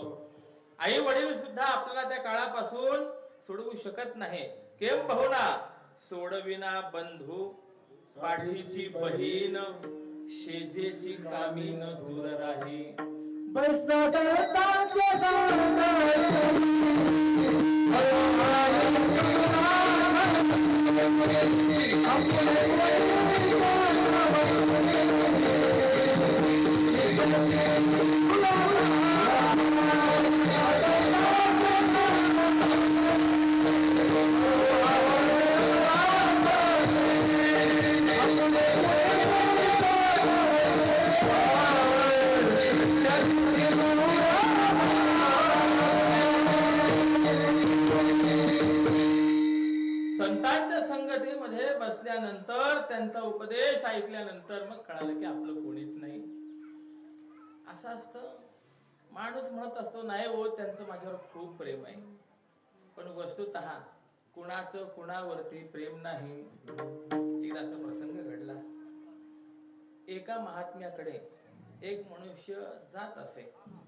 S2: आई वडील सुद्धा आपल्याला त्या काळापासून सोडवू शकत नाही. केम बहुना सोडविना बंधू, पाठीची बहीण, शेजेची कामीन दूर राही.
S1: बस
S2: संतांच्या संगतीमध्ये बसल्यानंतर त्यांचा उपदेश ऐकल्यानंतर मग कळालं की आपलं कोणीच नाही. असं असतं. माणूस म्हणत असतो नाही हो त्यांचं माझ्यावर खूप प्रेम आहे, पण वस्तुतः कुणाचं कुणावरती प्रेम नाही. एकदा असा प्रसंग घडला. एका महात्म्याकडे एक मनुष्य जात असे.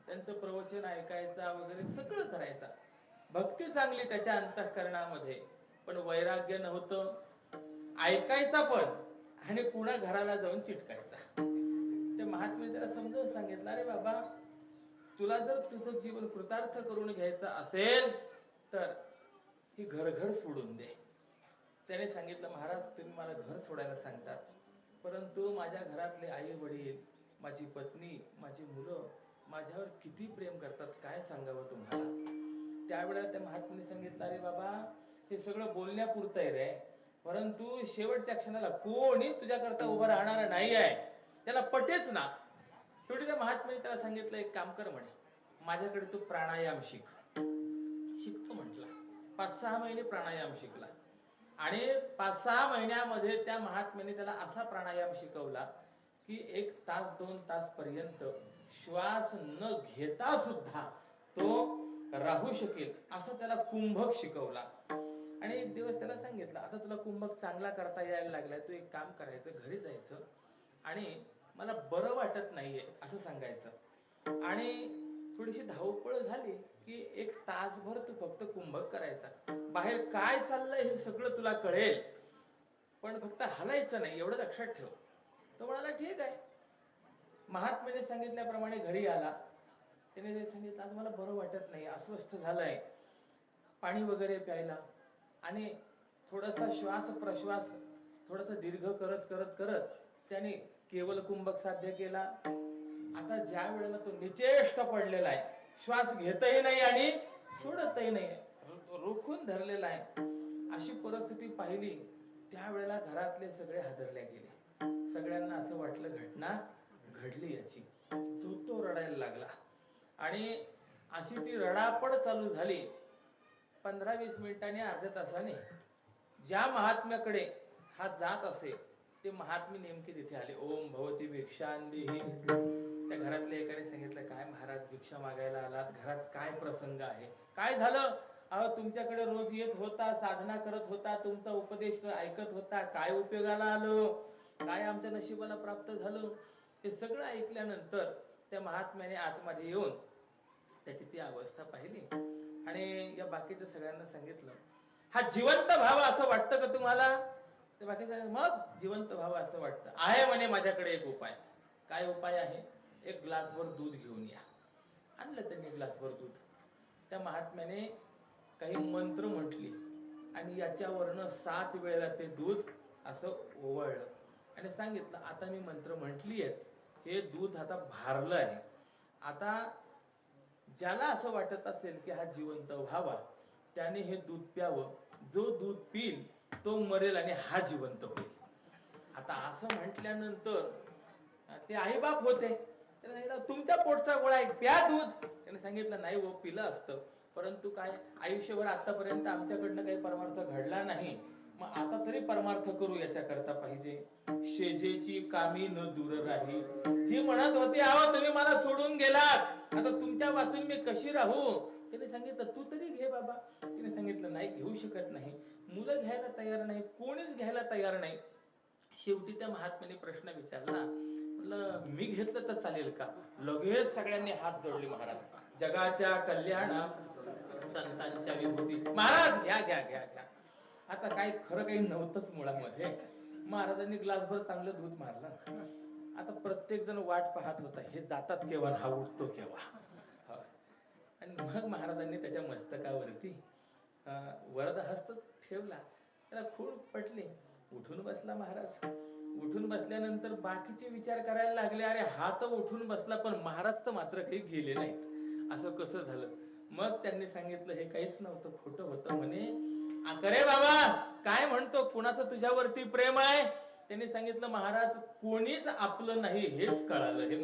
S2: त्यांचं प्रवचन ऐकायचा वगैरे सगळं करायचा, भक्ती चांगली त्याच्या अंतःकरणामध्ये, पण वैराग्य नव्हतं. ऐकायचा पण आणि पुन्हा घराला जाऊन चिटकायचा. ते महात्मे त्याला समजावून सांगितलं, अरे बाबा तुला जर तुझं जीवन कृतार्थ करून घ्यायचं असेल तर ही घर घर सोडून दे. त्याने सांगितलं, महाराज तुम्ही मला घर सोडायला सांगतात, परंतु माझ्या घरातले आई वडील, माझी पत्नी, माझी मुलं माझ्यावर किती प्रेम करतात काय सांगावं तुम्हाला. त्यावेळेला त्या महात्म्याने सांगितलं, अरे बाबा हे सगळं बोलण्यापुरतं आहे रे, परंतु शेवटच्या क्षणाला कोणी तुझ्याकरता उभं राहणार नाही आहे, त्याला पटेच ना. शेवटी त्या महात्म्याने त्याला सांगितलं, एक काम कर म्हणे, माझ्याकडे तू प्राणायाम शिकतो म्हटला. 5-6 महिने प्राणायाम शिकला आणि 5-6 महिन्यामध्ये त्या महात्म्याने त्याला असा प्राणायाम शिकवला की 1 तास 2 तास पर्यंत श्वास न घेता सुद्धा तो राहू शकेल, असं त्याला कुंभक शिकवला. आणि एक दिवस त्याला सांगितलं, आता तुला कुंभक चांगला करता यायला लागलाय, तू एक काम करायचं, घरी जायचं आणि मला बरं वाटत नाहीये असं सांगायचं, आणि थोडीशी धावपळ झाली की 1 तासभर तू फक्त कुंभक करायचा. बाहेर काय चाललंय हे सगळं तुला कळेल, पण फक्त हलायचं नाही एवढं लक्षात ठेव. तो म्हणाला ठीक आहे. महात्म्याने सांगितल्याप्रमाणे घरी आला. त्याने सांगितलं, आज मला बरं वाटत नाही, अस्वस्थ झालंय. पाणी वगैरे प्यायला आणि थोडासा श्वास प्रश्वास थोडासा दीर्घ करत करत करत त्याने केवल कुंभक साध्य केला. आता ज्या वेळेला तो निचेष्ट पडलेला आहे, श्वास घेतही नाही आणि सोडतही नाही, रोखून धरलेला आहे, अशी परिस्थिती पाहिली. त्यावेळेला घरातले सगळे हादरले गेले. सगळ्यांना असं वाटलं घटना घडली याची. तो रडायला लागला आणि अशी ती रडापड चालू झाली. 15-20 मिनिटांनी, अर्ध्या तासाने ज्या महात्म्याकडे हा जात असे ते महात्मे नेमके तिथे आले. ओम भवती भिक्षांदेहि. त्या घरातल्या एकाने सांगितलं, काय महाराज भिक्षा मागायला आलात, घरात काय प्रसंग आहे, काय झालं. अहो तुमच्याकडे रोज येत होता, साधना करत होता, तुमचा उपदेश ऐकत होता, काय उपयोगाला आलो, काय आमच्या नशिबाला प्राप्त झालं. हे सगळं ऐकल्यानंतर त्या महात्म्याने आतमध्ये येऊन त्याची ती अवस्था पाहिली आणि या बाकीच्या सगळ्यांना सांगितलं, हा जिवंत भाव असं वाटतं का तुम्हाला. ते बाकीचे मग जिवंत भाव असं वाटतं आहे म्हणे, माझ्याकडे एक उपाय. काय उपाय आहे, 1 ग्लासभर दूध घेऊन या. आणलं त्यांनी ग्लासभर दूध. त्या महात्म्याने काही मंत्र म्हटली आणि याच्यावरनं 7 वेळेला ते दूध असं ओवळलं आणि सांगितलं, आता मी मंत्र म्हटली आहेत, हे दूध आता भारलं आहे. आता ज्याला असं वाटत असेल की हा जिवंत व्हावा त्याने हे दूध प्यावं, जो दूध पिल तो मरेल आणि हा जिवंत होईल. आता असं म्हटल्यानंतर ते आईबाप होते, त्याने सांगितलं, तुमच्या पोटचा गोळा आहे, प्या दूध. त्याने सांगितलं, नाही वो, पिलं असतं, परंतु काय आयुष्यभर आतापर्यंत आमच्याकडनं काही परमार्थ घडला नाही, मग आता तरी परमार्थ करू, याच्या करता पाहिजे. शेजेची कामी न दूर राही. जी म्हणत होती, आहो तुम्ही मला सोडून गेलात, आता तुमच्या वाचून मी कशी राहू. त्याने सांगितलं, तू तरी घे बाबा. तिने सांगितलं, नाही, घेऊ शकत नाही, मुलं घ्यायला तयार नाही, कोणीच घ्यायला तयार नाही. शेवटी त्या महात्म्याने प्रश्न विचारला, म्हटलं मी घेतलं तर चालेल का. लगेच सगळ्यांनी हात जोडले. महाराज, जगाच्या कल्याणा संतांच्या विभूती. महाराज घ्या घ्या घ्या घ्या. आता काय खरं काही नव्हतंच मुळामध्ये. महाराजांनी ग्लासभर चांगलं दूध मारलं. आता प्रत्येक जण वाट पाहत होता, हे जातात केव्हा, हा उठतो केव्हा. आणि मग महाराजांनी त्याच्या मस्तकावरती वरद हस्त ठेवला. त्याला खूप पटली. उठून बसला महाराज. उठून बसल्यानंतर बाकीचे विचार करायला लागले, अरे हा तर उठून बसला पण महाराज तर मात्र काही गेले नाहीत, असं कसं झालं? मग त्यांनी सांगितलं हे काहीच नव्हतं, खोटं होतं म्हणे. अरे बाबा काय म्हणतो, कुणाचं तुझ्यावरती प्रेम आहे? त्यांनी सांगितलं महाराज कोणीच आपलं नाही हेच कळालं. हे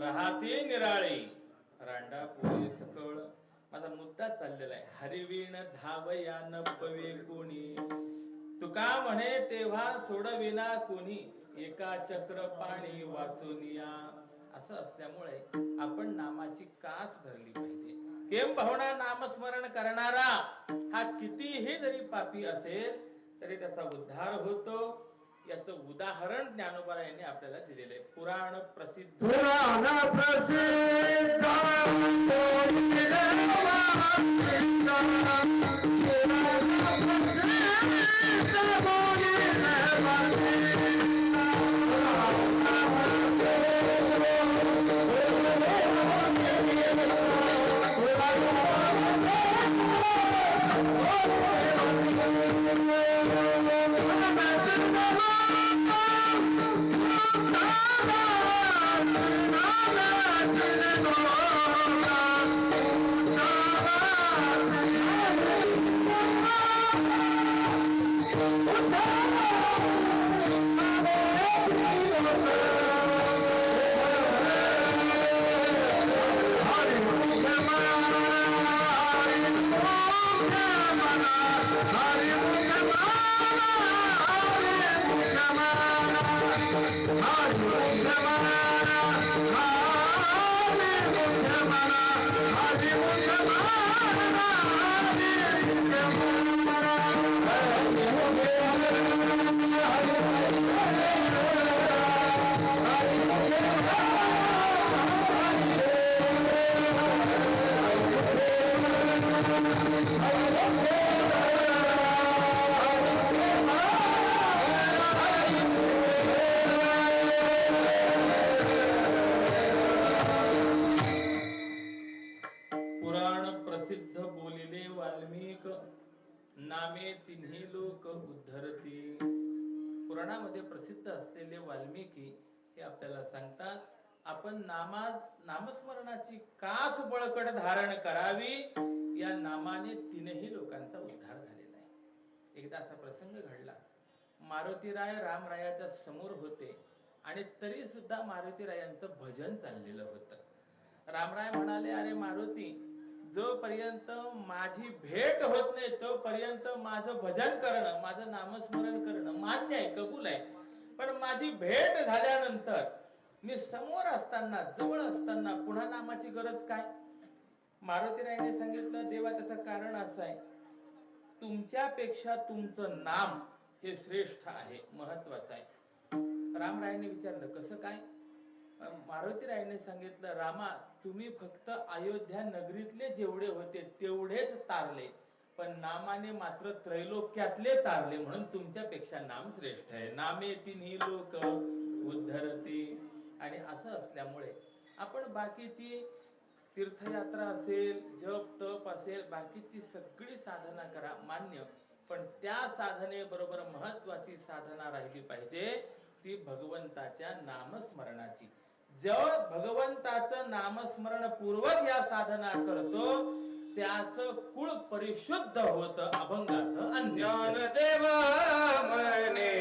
S2: राहते निराळे रांडा पोळी सकळ. माझा मुद्दा चाललेला आहे, हरिवीण धावया न पवे कोणी, तुका म्हणे तेव्हा सोडविना कोणी, एका चक्र पाणी वाचुनिया. असं असल्यामुळे आपण नामाची कास धरली पाहिजे. केम भावना नामस्मरण करणारा हा कितीही जरी पापी असेल तरी त्याचा उद्धार होतो. याचं उदाहरण ज्ञानोबा यांनी आपल्याला दिलेलं आहे. पुराण प्रसिद्ध नामे तिन्ही लोक उद्धरती. पुराणामध्ये प्रसिद्ध असलेले वाल्मिकी हे आपल्याला सांगतात, आपण नामस्मरणाची कास बळकट धारण करावी. या नामाने तीनही लोकांचा उद्धार झालेला आहे. एकदा असा प्रसंग घडला, मारुतीराय रामरायाच्या समोर होते आणि तरी सुद्धा मारुतीरायांचं भजन चाललेलं होतं. रामराय म्हणाले, अरे मारुती, जोपर्यंत माझी भेट होत नाही तोपर्यंत माझं भजन करणं, माझं नामस्मरण करणं मान्य आहे, कबूल आहे. पण माझी भेट झाल्यानंतर, मी समोर असताना, जवळ असताना पुन्हा नामाची गरज काय? मारुतीरायाने सांगितलं, देवा त्याचं कारण असं आहे, तुमच्यापेक्षा तुमचं नाम हे श्रेष्ठ आहे, महत्वाचं आहे. रामरायाने विचारलं, कसं काय? मारुतीरायाने सांगितलं, रामा, तुम्ही फक्त अयोध्या नगरीतले जेवढे होते तेवढेच तारले, पण नामाने मात्र त्रैलोक्यातले तारले, म्हणून तुमच्यापेक्षा नाम श्रेष्ठ आहे. नामे तिन्ही लोक उद्धरती. आणि असं असल्यामुळे आपण बाकीची तीर्थयात्रा असेल, जप तप असेल, बाकीची सगळी साधना करा, मान्य, पण त्या साधनेबरोबर महत्वाची साधना राहिली पाहिजे ती भगवंताच्या नामस्मरणाची. जो भगवंताचं नामस्मरण पूर्वक या साधना करतो त्याच कुळ परिशुद्ध होत अभंगाचं अंत्य.
S1: ज्ञानदेव मने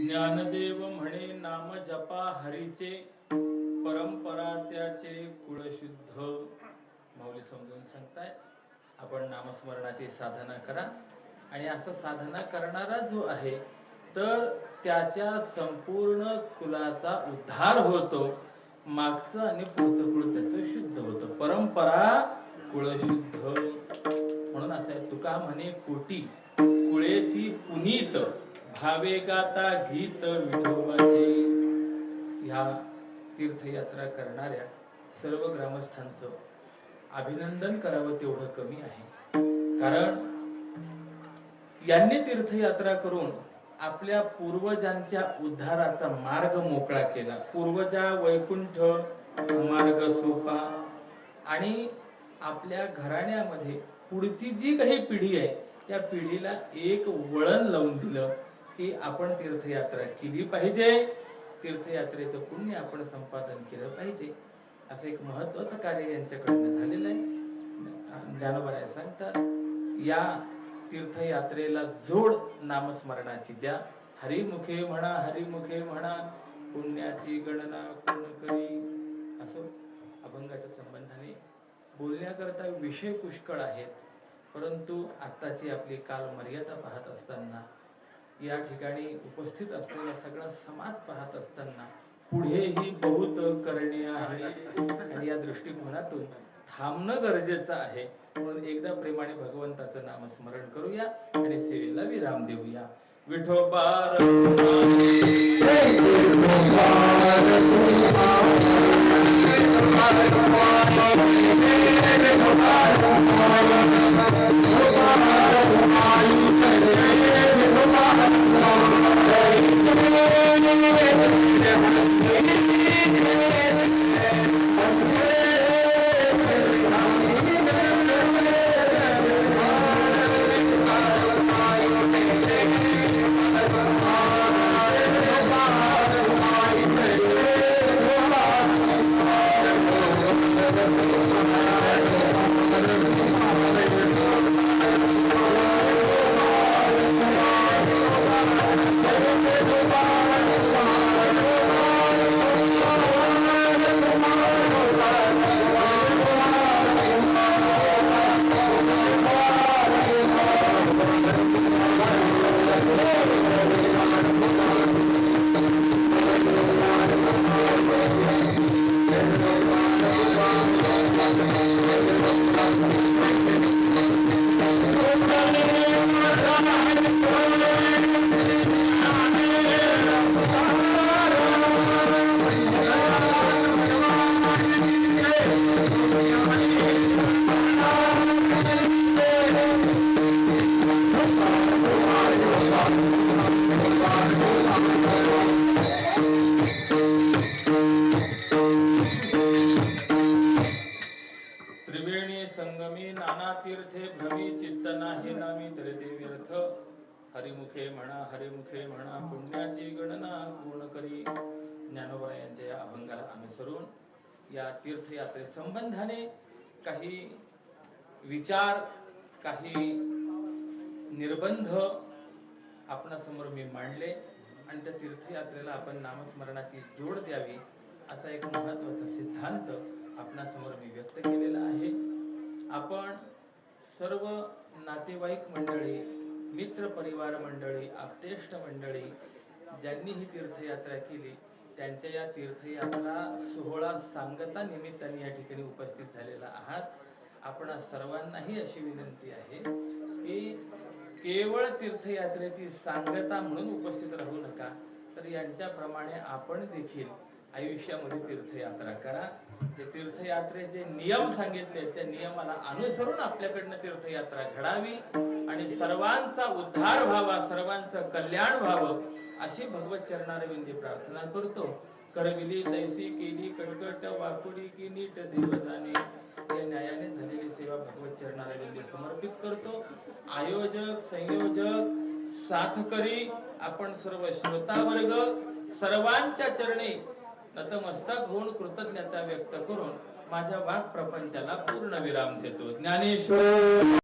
S2: ज्ञानदेव म्हणे नाम जपा हरीचे, परंपरा त्याचे कुळशुद्ध. माऊली समजून सांगतायत आपण नामस्मरणाची साधना करा, आणि असं साधना करणारा जो आहे तर त्याच्या संपूर्ण कुलाचा उद्धार होतो. मागचं आणि पुढचं कुळ त्याचं शुद्ध होतं. परंपरा कुळशुद्ध. म्हणून असं आहे, तुका म्हणे कोटी कुळे ती पुनीत, भावे गाता गीत विठोबाचे. ह्या तीर्थयात्रा करणाऱ्या सर्व ग्रामस्थांचं अभिनंदन करावं तेवढं कमी आहे. कारण यांनी तीर्थयात्रा करून आपल्या पूर्वजांच्या उद्धाराचा मार्ग मोकळा केला. पूर्वजा वैकुंठ मार्ग सोपा, आणि आपल्या घराण्यामध्ये पुढची जी काही पिढी आहे त्या पिढीला एक वळण लावून दिलं की आपण तीर्थयात्रा केली पाहिजे, तीर्थयात्रेचं पुण्य आपण संपादन केलं पाहिजे. असं एक महत्वाचं कार्य यांच्याकडनं झालेलं आहे. ज्ञानोबा सांगतात, या तीर्थयात्रेला जोड नामस्मरणाची द्या. हरिमुखे म्हणा, हरिमुखे म्हणा, पुण्याची गणना कोण करी. असं अभंगाच्या संबंधाने बोलण्याकरता विषय पुष्कळ आहेत, परंतु आताची आपली काल मर्यादा पाहत असताना, या ठिकाणी उपस्थित असलेला सगळा समाज पाहत असताना पुढेही बहुत करणे आहे, आणि या दृष्टिकोनातून थांबणं गरजेचं आहे. म्हणून एकदा प्रेमाने भगवंताचं नामस्मरण करूया आणि सेवेला विराम देऊया. विठोबा हरिमुखे म्हणा पुण्याची गणना पूर्ण करी. ज्ञानोबा यांच्या या अभंगाला अनुसरून या तीर्थयात्रे संबंधाने काही विचार, काही निर्बंध आपणासमोर मी मांडले आणि त्या तीर्थयात्रेला आपण नामस्मरणाची जोड द्यावी असा एक महत्वाचा सिद्धांत आपणासमोर मी व्यक्त केलेला आहे. आपण सर्व नातेवाईक मंडळी, मित्र परिवार मंडळी, आप्तेष्ट मंडळी ज्यांनी ही तीर्थयात्रा केली त्यांच्या या तीर्थयात्रा सोहळा सांगता निमित्ताने या ठिकाणी उपस्थित झालेला आहात. आपण सर्वांनाही अशी विनंती आहे की केवळ तीर्थयात्रेची सांगता म्हणून उपस्थित राहू नका, तर यांच्याप्रमाणे आपण देखील आयुष्यामध्ये तीर्थयात्रा करा. ते तीर्थयात्रेचे नियम सांगितले त्या नियमाला अनुसरून आपल्याकडनं तीर्थयात्रा घडावी आणि सर्वांचा उद्धार व्हावा, सर्वांचं कल्याण व्हावं अशी भगवत चरणारविंदी प्रार्थना करतो. करविली तैसी केली कटकट वाकुडी की नीट देव जाणे. या न्यायाने झालेली सेवा भगवत चरणारविंदी समर्पित करतो. आयोजक, संयोजक, साथकरी आपण सर्व श्रोता वर्ग सर्वांच्या चरणी नतमस्तक होऊन कृतज्ञता व्यक्त करून माझ्या वाक प्रपंचाला पूर्ण विराम देतो. ज्ञानेश्वर